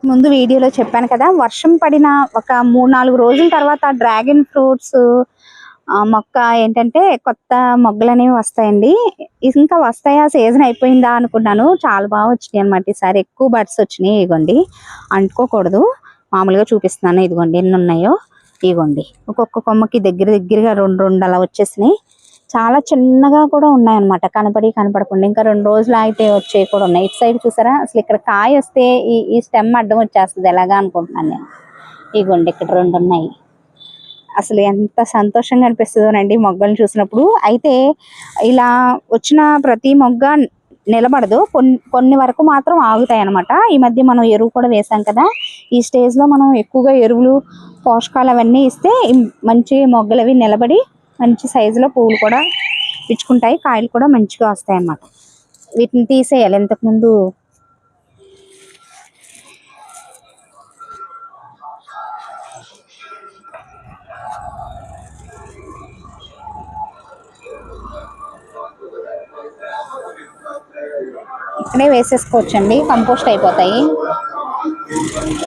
ముందు వీడియోలో చెప్పాను కదా, వర్షం పడిన ఒక 3-4 రోజుల తర్వాత డ్రాగన్ ఫ్రూట్స్ మొక్క ఏంటంటే కొత్త మొగ్గలు అనేవి వస్తాయండి. ఇంకా వస్తాయా, సీజన్ అయిపోయిందా అనుకున్నాను. చాలా బాగా వచ్చినాయి అనమాట. ఈసారి ఎక్కువ బడ్స్ వచ్చినాయి. ఇదిగోండి, అంటుకోకూడదు, మామూలుగా చూపిస్తున్నాను. ఇదిగోండి ఎన్ని ఉన్నాయో. ఇదిగోండి ఒక్కొక్క కొమ్మకి దగ్గరగా 2 అలా వచ్చేసినాయి. చాలా చిన్నగా కూడా ఉన్నాయన్నమాట, కనపడకుండా. ఇంకా 2 రోజులు ఆగితే వచ్చేవి కూడా ఉన్నాయి. ఇటు సైడ్ చూసారా, అసలు ఇక్కడ కాయ వస్తే ఈ స్టెమ్ అడ్డం వచ్చేస్తుంది ఎలాగా అనుకుంటున్నాను నేను. ఇగోండి ఇక్కడ 2 ఉన్నాయి. అసలు ఎంత సంతోషంగా అనిపిస్తుందోనండి మొగ్గలు చూసినప్పుడు. అయితే ఇలా వచ్చిన ప్రతి మొగ్గ నిలబడదు, కొన్ని వరకు మాత్రం ఆగుతాయి అనమాట. ఈ మధ్య మనం ఎరువు కూడా వేసాం కదా, ఈ స్టేజ్ లో మనం ఎక్కువగా ఎరువులు, పోషకాలు అవన్నీ ఇస్తే మంచి మొగ్గలు అవి నిలబడి మంచి సైజులో పువ్వులు కూడా పిచ్చుకుంటాయి, కాయలు కూడా మంచిగా వస్తాయి అన్నమాట. వీటిని తీసేయాలి. ఇంతకుముందు ఇక్కడే వేసేసుకోవచ్చండి, కంపోస్ట్ అయిపోతాయి.